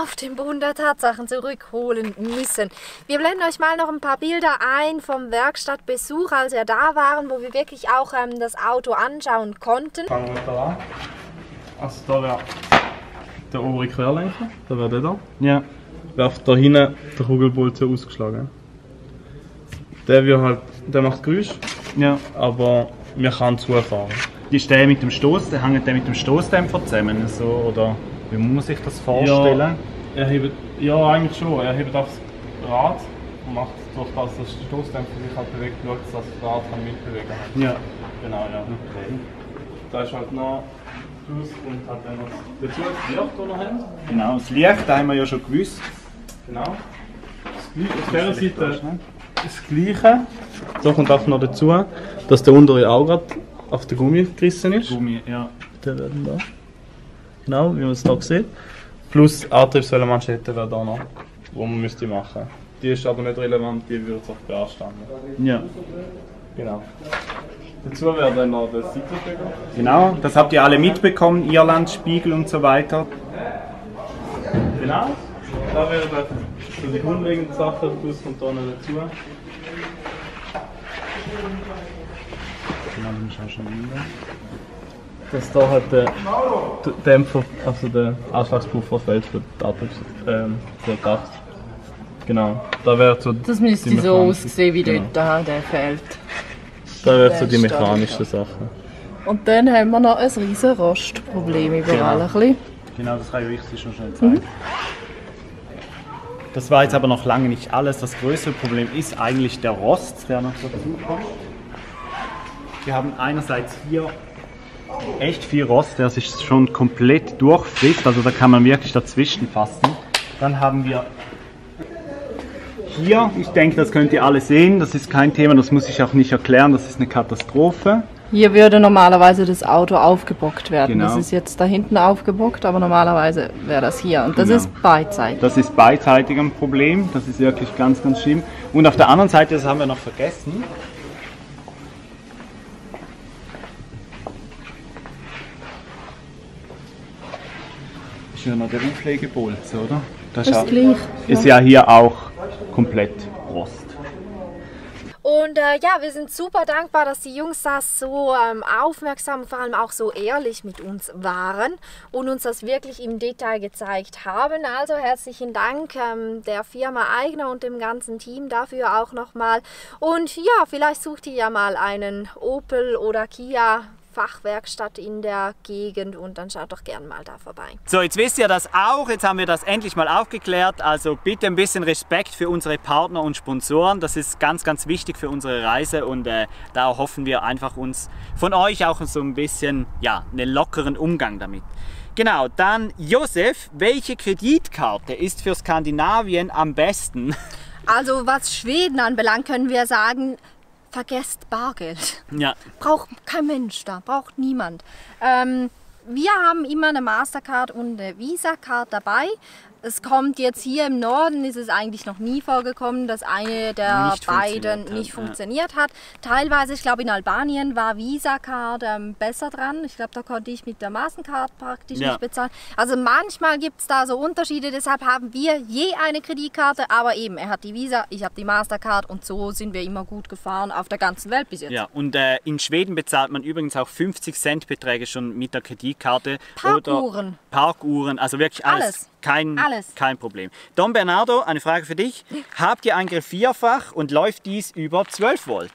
auf den Boden der Tatsachen zurückholen müssen. Wir blenden euch mal noch ein paar Bilder ein vom Werkstattbesuch, als wir da waren, wo wir wirklich auch das Auto anschauen konnten. Fangen wir da an. Also da wäre der obere Querlenker, da wäre der da. Ja. Wäre da hinten der Kugelbolzen ausgeschlagen. Der macht Geräusch, Ja. aber man kann zufahren. Ist der mit dem Stoß, hängt der mit dem Stoßdämpfer zusammen? So, oder wie muss man sich das vorstellen? Ja, eigentlich schon. Er hebt aufs Rad macht durch das, dass der Stoßdämpfer sich halt bewegt, schaut, dass das Rad kann mitbewegen kann. Ja. Genau, ja. Okay. Da ist halt noch Plus und hat dann noch dazu das Licht, das wir haben. Genau, das Licht, da haben wir ja schon gewusst. Genau. Auf dieser Seite das Gleiche. Da kommt auch noch dazu, dass der untere auch gerade auf den Gummi gerissen ist. Gummi, ja. Der werden da. Genau, wie man es hier sieht. Plus Antriebswellenmanschette wäre da noch, die man müsste machen. Die ist aber nicht relevant, die würde sich beanstanden. Ja. Genau. Dazu wäre dann noch der Seitenspiegel. Genau, das habt ihr alle mitbekommen, Irlandspiegel und so weiter. Genau. Da wäre dann so die grundlegenden Sachen, plus kommt da noch dazu. Dass da halt der Dämpfer, also der Ausschlagspuffer fällt für den Takt. Genau. Da wäre so Das müsste die so mechanische- aussehen wie genau. dort, da, der fällt. Da wäre so die Der steht mechanischen Sachen. Und dann haben wir noch ein riesen Rostproblem überall. Genau. Ein bisschen. Genau, das kann ich euch schon schnell zeigen. Das war jetzt aber noch lange nicht alles. Das größere Problem ist eigentlich der Rost, der noch dazu kommt. Wir haben einerseits hier echt viel Rost, der sich schon komplett durchfrisst, also da kann man wirklich dazwischen fassen. Dann haben wir hier, ich denke, das könnt ihr alle sehen, das ist kein Thema, das muss ich auch nicht erklären, das ist eine Katastrophe. Hier würde normalerweise das Auto aufgebockt werden. Genau. Das ist jetzt da hinten aufgebockt, aber normalerweise wäre das hier. Und das Genau. ist beidseitig. Das ist beidseitig ein Problem, das ist wirklich ganz, ganz schlimm. Und auf der anderen Seite, das haben wir noch vergessen, ist ja noch der Auflegebolzen, oder? Das Das ist gleich. ist ja hier auch komplett Rost. Und ja, wir sind super dankbar, dass die Jungs da so aufmerksam und vor allem auch so ehrlich mit uns waren und uns das wirklich im Detail gezeigt haben. Also herzlichen Dank der Firma Aigner und dem ganzen Team dafür auch nochmal. Und ja, vielleicht sucht ihr ja mal einen Opel oder Kia Fachwerkstatt in der Gegend und dann schaut doch gern mal da vorbei. So, jetzt wisst ihr das auch, jetzt haben wir das endlich mal aufgeklärt. Also bitte ein bisschen Respekt für unsere Partner und Sponsoren. Das ist ganz, ganz wichtig für unsere Reise und da hoffen wir einfach uns von euch auch so ein bisschen, ja, einen lockeren Umgang damit. Genau, dann Josef, welche Kreditkarte ist für Skandinavien am besten? Also was Schweden anbelangt, können wir sagen, vergesst Bargeld. Ja, Braucht kein Mensch da, braucht niemand. Wir haben immer eine Mastercard und eine Visa-Card dabei. Es kommt jetzt hier im Norden, ist es eigentlich noch nie vorgekommen, dass eine der Nicht beiden funktioniert hat, nicht ja. funktioniert hat. Teilweise, ich glaube in Albanien war Visa-Card besser dran. Ich glaube, da konnte ich mit der Mastercard praktisch Ja. nicht bezahlen. Also manchmal gibt es da so Unterschiede, deshalb haben wir je eine Kreditkarte, aber eben, er hat die Visa, ich habe die Mastercard und so sind wir immer gut gefahren auf der ganzen Welt bis jetzt. ja. Und in Schweden bezahlt man übrigens auch 50 Cent Beträge schon mit der Kreditkarte. Parkuhren. Oder Parkuhren, also wirklich alles. Alles. Kein Problem. Don Bernardo, eine Frage für dich. Habt ihr ein Gefrierfach und läuft dies über 12 Volt?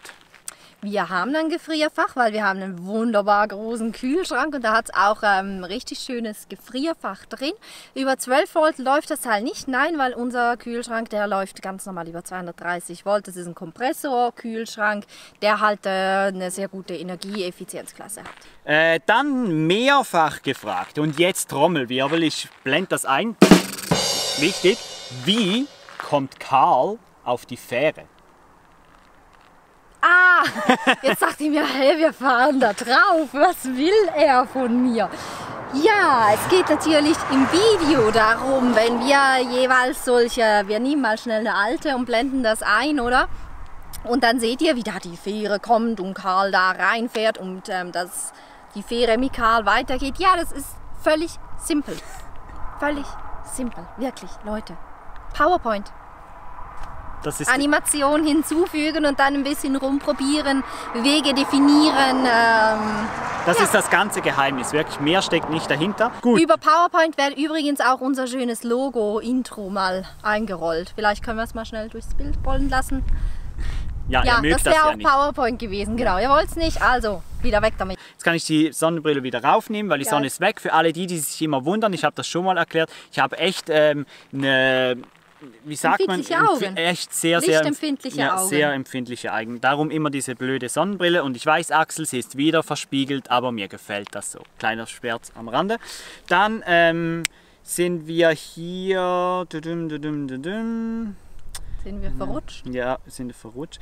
Wir haben ein Gefrierfach, weil wir haben einen wunderbar großen Kühlschrank und da hat es auch ein richtig schönes Gefrierfach drin. Über 12 Volt läuft das Teil nicht, nein, weil unser Kühlschrank, der läuft ganz normal über 230 Volt. Das ist ein Kompressorkühlschrank, der halt eine sehr gute Energieeffizienzklasse hat. Dann mehrfach gefragt und jetzt Trommelwirbel, ich blende das ein. Wichtig, wie kommt Karl auf die Fähre? Ah, jetzt dachte ich mir, hey, wir fahren da drauf. Was will er von mir? Ja, es geht natürlich im Video darum, wenn wir jeweils solche, wir nehmen mal schnell eine alte und blenden das ein, oder? Und dann seht ihr, wie da die Fähre kommt und Karl da reinfährt und dass die Fähre mit Karl weitergeht. Ja, das ist völlig simpel. Völlig simpel, wirklich, Leute. PowerPoint. Das ist Animation hinzufügen und dann ein bisschen rumprobieren, Wege definieren. das ist das ganze Geheimnis, wirklich mehr steckt nicht dahinter. Gut, Über PowerPoint wird übrigens auch unser schönes Logo-Intro mal eingerollt. Vielleicht können wir es mal schnell durchs Bild rollen lassen. ja, Ja, ihr mögt das das wäre ja auch nicht. PowerPoint gewesen, genau. Ihr wollt es nicht, also wieder weg damit. Jetzt kann ich die Sonnenbrille wieder raufnehmen, weil die Ja. Sonne ist weg. Für alle die, die sich immer wundern, ich habe das schon mal erklärt, ich habe echt eine wie sagt man, Empfindliche Augen. echt sehr Lichtempfindliche Augen. sehr empfindliche Augen. Darum immer diese blöde Sonnenbrille. Und ich weiß, Axel, sie ist wieder verspiegelt, aber mir gefällt das so. Kleiner Scherz am Rande. Dann sind wir hier. Sind wir verrutscht? Ja, sind wir verrutscht.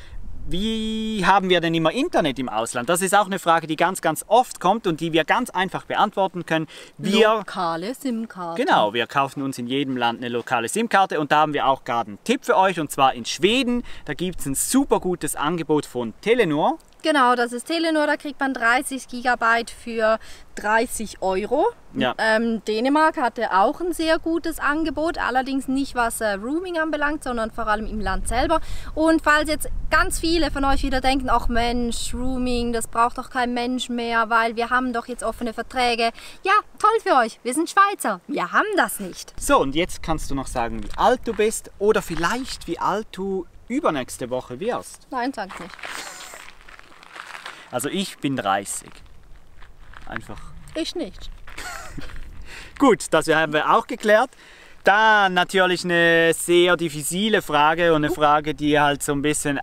Wie haben wir denn immer Internet im Ausland? Das ist auch eine Frage, die ganz, ganz oft kommt und die wir ganz einfach beantworten können. Lokale SIM-Karte. Genau, wir kaufen uns in jedem Land eine lokale SIM-Karte und da haben wir auch gerade einen Tipp für euch und zwar in Schweden. Da gibt es ein super gutes Angebot von Telenor. Genau, das ist Telenor, da kriegt man 30 GB für 30 €. Ja. Dänemark hatte auch ein sehr gutes Angebot, allerdings nicht was Roaming anbelangt, sondern vor allem im Land selber. Und falls jetzt ganz viele von euch wieder denken, ach Mensch, Roaming, das braucht doch kein Mensch mehr, weil wir haben doch jetzt offene Verträge. Ja, toll für euch, wir sind Schweizer, wir haben das nicht. So, und jetzt kannst du noch sagen, wie alt du bist oder vielleicht wie alt du übernächste Woche wirst. Nein, sag nicht. Also ich bin 30. Einfach. Ich nicht. Gut, das haben wir auch geklärt. Dann natürlich eine sehr diffizile Frage und eine Frage, die halt so ein bisschen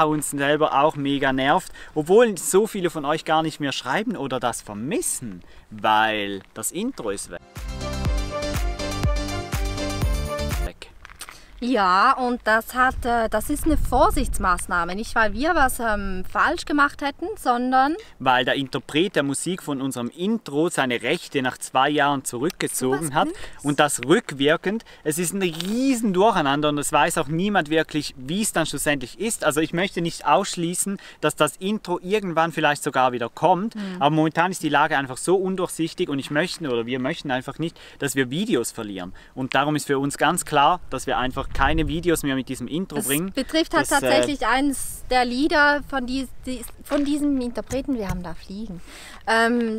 uns selber auch mega nervt. Obwohl so viele von euch gar nicht mehr schreiben oder das vermissen, weil das Intro ist weg. Ja, und das ist eine Vorsichtsmaßnahme, nicht weil wir was falsch gemacht hätten, sondern weil der Interpret der Musik von unserem Intro seine Rechte nach 2 Jahren zurückgezogen hat und das rückwirkend. Es ist ein riesen Durcheinander und es weiß auch niemand wirklich, wie es dann schlussendlich ist. Also ich möchte nicht ausschließen, dass das Intro irgendwann vielleicht sogar wieder kommt, aber momentan ist die Lage einfach so undurchsichtig und wir möchten einfach nicht, dass wir Videos verlieren. Und darum ist für uns ganz klar, dass wir einfach keine Videos mehr mit diesem Intro bringen. Das betrifft halt tatsächlich eines der Lieder von diesem Interpreten, wir haben da Fliegen,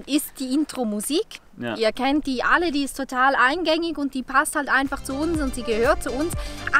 ist die Intro-Musik. Ja. Ihr kennt die alle, die ist total eingängig und die passt halt einfach zu uns und sie gehört zu uns.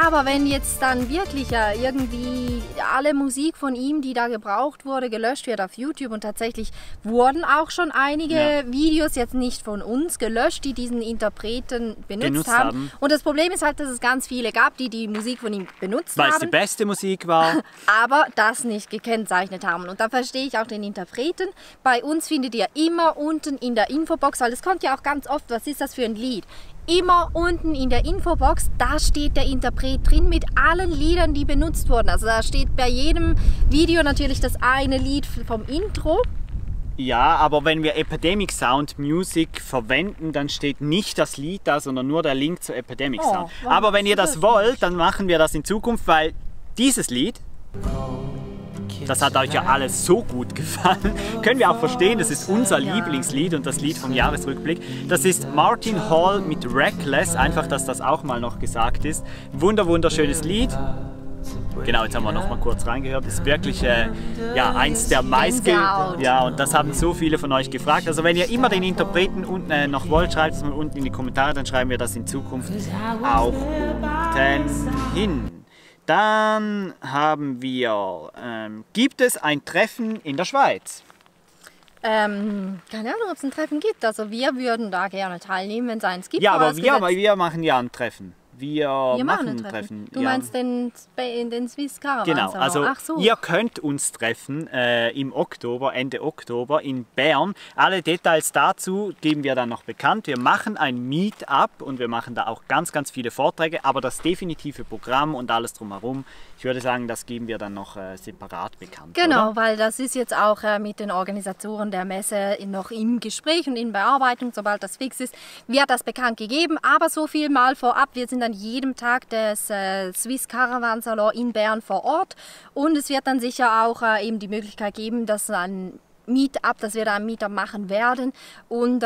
Aber wenn jetzt dann wirklich irgendwie alle Musik von ihm, die da gebraucht wurde, gelöscht wird auf YouTube und tatsächlich wurden auch schon einige Videos jetzt nicht von uns gelöscht, die diesen Interpreten benutzt haben. Und das Problem ist halt, dass es ganz viele gab, die die Musik von ihm benutzt haben. Weil es die beste Musik war. Aber das nicht gekennzeichnet haben. Und da verstehe ich auch den Interpreten. Bei uns findet ihr immer unten in der Infobox, weil das kommt ja auch ganz oft, was ist das für ein Lied? Immer unten in der Infobox, da steht der Interpret drin mit allen Liedern, die benutzt wurden. Also da steht bei jedem Video natürlich das eine Lied vom Intro. Ja, aber wenn wir Epidemic Sound Music verwenden, dann steht nicht das Lied da, sondern nur der Link zu Epidemic Sound. Aber wenn ihr das wollt, dann machen wir das in Zukunft, weil dieses Lied, das hat euch ja alles so gut gefallen. Können wir auch verstehen, das ist unser Lieblingslied und das Lied vom Jahresrückblick. Das ist Martin Hall mit Reckless, einfach, dass das auch mal noch gesagt ist. Wunderschönes Lied. Genau, jetzt haben wir noch mal kurz reingehört. Das ist wirklich eins der meistgehörten. Ja, und das haben so viele von euch gefragt. Also wenn ihr immer den Interpreten unten noch wollt, schreibt es mal unten in die Kommentare, dann schreiben wir das in Zukunft auch unten hin. Dann haben wir, gibt es ein Treffen in der Schweiz? Keine Ahnung, ob es ein Treffen gibt. Also wir würden da gerne teilnehmen, wenn es eins gibt. Ja, aber wir machen ja ein Treffen. Wir machen ein Treffen. Du meinst den Swiss Caravan? Genau, also ach so. Ihr könnt uns treffen im Oktober, Ende Oktober in Bern. Alle Details dazu geben wir dann noch bekannt. Wir machen ein Meetup und wir machen da auch ganz viele Vorträge, aber das definitive Programm und alles drumherum, ich würde sagen, das geben wir dann noch separat bekannt. Genau, oder? weil das ist jetzt auch mit den Organisatoren der Messe noch im Gespräch und in Bearbeitung. Sobald das fix ist, wird das bekannt gegeben. Aber so viel mal vorab, wir sind an jedem Tag des Swiss Caravan Salon in Bern vor Ort und es wird dann sicher auch eben die Möglichkeit geben, dass dass wir da ein Meetup machen werden und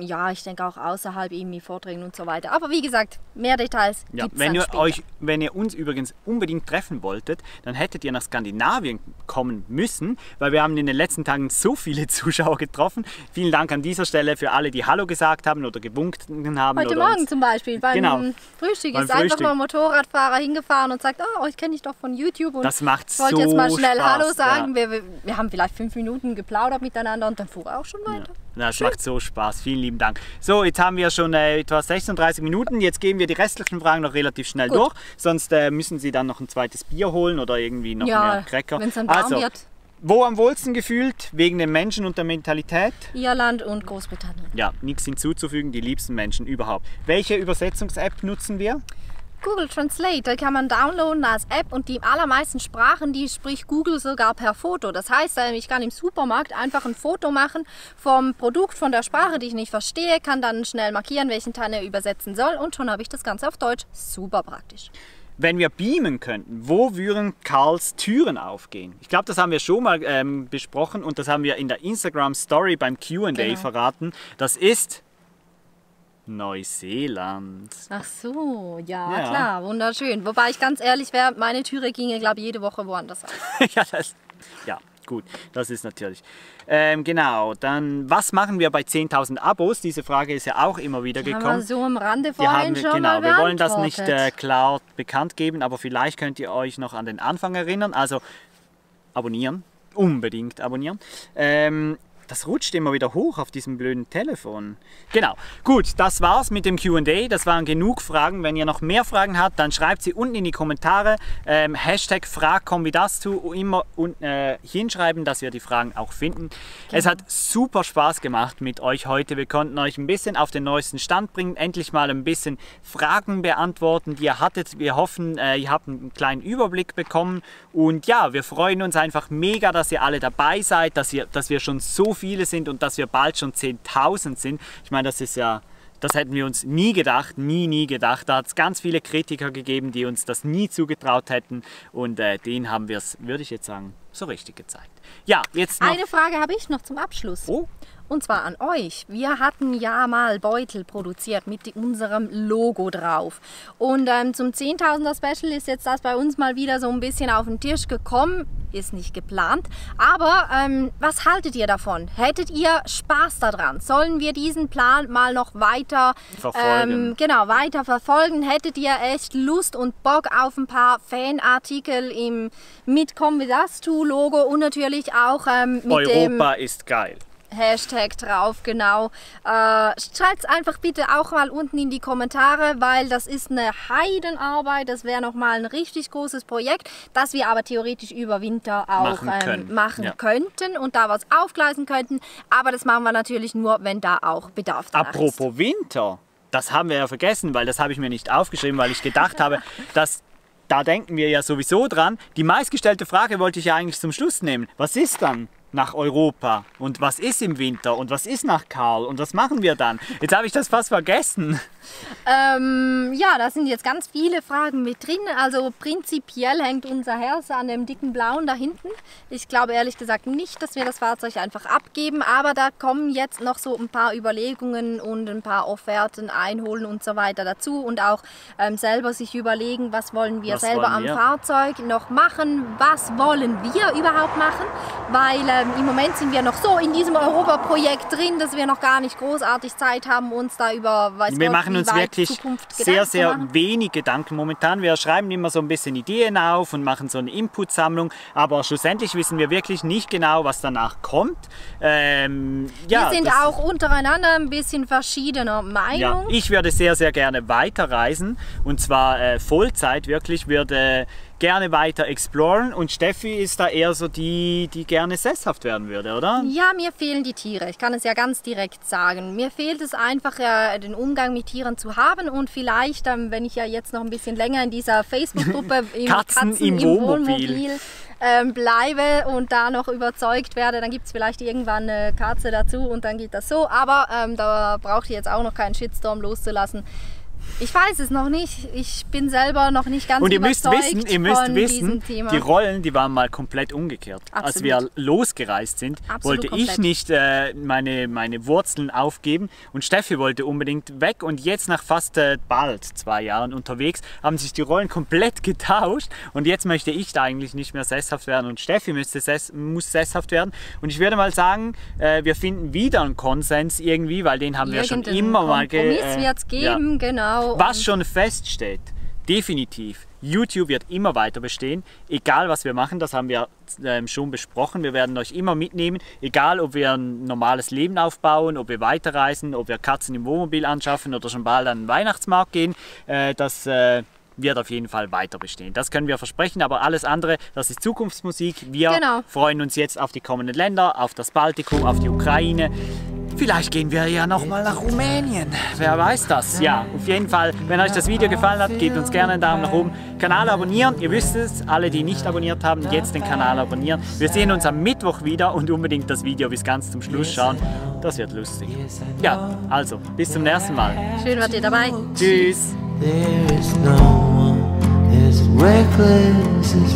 ich denke auch außerhalb eben mit Vorträgen und so weiter. Aber wie gesagt, mehr Details gibt es dann später. Wenn ihr uns übrigens unbedingt treffen wolltet, dann hättet ihr nach Skandinavien kommen müssen, weil wir haben in den letzten Tagen so viele Zuschauer getroffen. Vielen Dank an dieser Stelle für alle, die Hallo gesagt haben oder gewunken haben. Heute Morgen zum Beispiel beim Frühstück ist einfach mal ein Motorradfahrer hingefahren und sagt, euch kenne ich doch von YouTube und das macht ich wollte jetzt mal schnell Spaß, Hallo sagen. Ja. Wir haben vielleicht 5 Minuten geplaudert miteinander und dann fuhr er auch schon weiter. Das macht so Spaß. Vielen lieben Dank. So, jetzt haben wir schon etwa 36 Minuten. Jetzt gehen wir die restlichen Fragen noch relativ schnell durch. Sonst müssen Sie dann noch ein zweites Bier holen oder irgendwie noch mehr Cracker. Wenn es dann warm wird. Wo am wohlsten gefühlt? Wegen den Menschen und der Mentalität? Irland und Großbritannien. Ja, nichts hinzuzufügen. Die liebsten Menschen überhaupt. Welche Übersetzungs-App nutzen wir? Google Translate kann man downloaden als App und die allermeisten Sprachen, die spricht Google sogar per Foto. Das heißt, ich kann im Supermarkt einfach ein Foto machen vom Produkt, von der Sprache, die ich nicht verstehe, kann dann schnell markieren, welchen Teil er übersetzen soll und schon habe ich das Ganze auf Deutsch. Super praktisch. Wenn wir beamen könnten, wo würden Karls Türen aufgehen? Ich glaube, das haben wir schon mal besprochen und das haben wir in der Instagram-Story beim Q&A verraten. Das ist Neuseeland. Ach so, ja, klar, wunderschön. Wobei ich ganz ehrlich wäre, meine Türe ginge, glaube ich, jede Woche woanders auf. Ja, gut, das ist natürlich. Genau, dann, was machen wir bei 10.000 Abos? Diese Frage ist ja auch immer wieder gekommen. Haben wir so am Rande vorhin schon genau, mal wir wollen das nicht beantwortet. klar bekannt geben, aber vielleicht könnt ihr euch noch an den Anfang erinnern. Also abonnieren, unbedingt abonnieren. Das rutscht immer wieder hoch auf diesem blöden Telefon. Genau. Gut, das war's mit dem Q&A. Das waren genug Fragen. Wenn ihr noch mehr Fragen habt, dann schreibt sie unten in die Kommentare. Hashtag FragComViDasTu immer hinschreiben, dass wir die Fragen auch finden. Genau. Es hat super Spaß gemacht mit euch heute. Wir konnten euch ein bisschen auf den neuesten Stand bringen. Endlich mal ein bisschen Fragen beantworten, die ihr hattet. Wir hoffen, ihr habt einen kleinen Überblick bekommen. Und ja, wir freuen uns einfach mega, dass ihr alle dabei seid, dass wir schon so viele sind und dass wir bald schon 10.000 sind. Ich meine, das hätten wir uns nie gedacht, nie gedacht. Da hat es ganz viele Kritiker gegeben, die uns das nie zugetraut hätten und denen haben wir es, würde ich jetzt sagen, so richtig gezeigt. Ja, jetzt noch... Eine Frage habe ich noch zum Abschluss. Oh. Und zwar an euch. Wir hatten ja mal Beutel produziert mit unserem Logo drauf. Und zum 10.000er Special ist jetzt das bei uns mal wieder so ein bisschen auf den Tisch gekommen. Ist nicht geplant. Aber was haltet ihr davon? Hättet ihr Spaß daran? Sollen wir diesen Plan mal noch weiter verfolgen? Weiter verfolgen. Hättet ihr echt Lust und Bock auf ein paar Fanartikel mit ComViDasTu-Logo und natürlich auch mit Europa ist geil. Hashtag drauf, genau. Schreibt es einfach bitte auch mal unten in die Kommentare, weil das ist eine Heidenarbeit. Das wäre nochmal ein richtig großes Projekt, das wir aber theoretisch über Winter auch machen könnten und da was aufgleisen könnten. Aber das machen wir natürlich nur, wenn da auch Bedarf danach ist. Apropos Winter, das haben wir ja vergessen, weil das habe ich mir nicht aufgeschrieben, weil ich gedacht habe, dass... Da denken wir ja sowieso dran. Die meistgestellte Frage wollte ich ja eigentlich zum Schluss nehmen. Was ist dann nach Europa? Und was ist im Winter? Und was ist nach Karl? Und was machen wir dann? Jetzt habe ich das fast vergessen. Ja, da sind jetzt ganz viele Fragen mit drin. Also prinzipiell hängt unser Herz an dem dicken Blauen da hinten. Ich glaube ehrlich gesagt nicht, dass wir das Fahrzeug einfach abgeben. Aber da kommen jetzt noch so ein paar Überlegungen und ein paar Offerten einholen und so weiter dazu. Und auch selber sich überlegen, was wollen wir selber am Fahrzeug noch machen? Was wollen wir überhaupt machen? Weil im Moment sind wir noch so in diesem Europa-Projekt drin, dass wir noch gar nicht großartig Zeit haben, uns da über wir machen uns wirklich sehr wenig Gedanken momentan. Wir schreiben immer so ein bisschen Ideen auf und machen so eine Inputsammlung, aber schlussendlich wissen wir wirklich nicht genau, was danach kommt. Wir sind auch untereinander ein bisschen verschiedener Meinung. Ja, ich würde sehr, sehr gerne weiterreisen und zwar Vollzeit wirklich, würde gerne weiter exploren und Steffi ist da eher so die gerne sesshaft werden würde, oder? Ja, mir fehlen die Tiere. Ich kann es ja ganz direkt sagen. Mir fehlt es einfach, den Umgang mit Tieren zu haben und vielleicht, wenn ich ja jetzt noch ein bisschen länger in dieser Facebook-Gruppe Katzen im Wohnmobil bleibe und da noch überzeugt werde, dann gibt es vielleicht irgendwann eine Katze dazu und dann geht das so. Aber da braucht ihr jetzt auch noch keinen Shitstorm loszulassen. Ich weiß es noch nicht. Ich bin selber noch nicht ganz überzeugt ihr müsst wissen, die Rollen, die waren mal komplett umgekehrt. Absolut. Als wir losgereist sind, wollte ich nicht meine Wurzeln aufgeben und Steffi wollte unbedingt weg und jetzt nach fast bald 2 Jahren unterwegs haben sich die Rollen komplett getauscht und jetzt möchte ich da eigentlich nicht mehr sesshaft werden und Steffi muss sesshaft werden und ich würde mal sagen, wir finden wieder einen Konsens irgendwie, weil den haben wir schon immer mal Kompromiss wird es geben, genau. Was schon feststeht, definitiv, YouTube wird immer weiter bestehen, egal was wir machen, das haben wir schon besprochen. Wir werden euch immer mitnehmen, egal ob wir ein normales Leben aufbauen, ob wir weiterreisen, ob wir Katzen im Wohnmobil anschaffen oder schon bald an den Weihnachtsmarkt gehen. Das wird auf jeden Fall weiter bestehen. Das können wir versprechen, aber alles andere, das ist Zukunftsmusik. Wir freuen uns jetzt auf die kommenden Länder, auf das Baltikum, auf die Ukraine. Vielleicht gehen wir ja nochmal nach Rumänien. Wer weiß das? Ja, auf jeden Fall, wenn euch das Video gefallen hat, gebt uns gerne einen Daumen nach oben. Kanal abonnieren, ihr wisst es, alle die nicht abonniert haben, jetzt den Kanal abonnieren. Wir sehen uns am Mittwoch wieder und unbedingt das Video bis ganz zum Schluss schauen. Das wird lustig. Ja, also, bis zum nächsten Mal. Schön, wart ihr dabei. Tschüss. There is no one as reckless as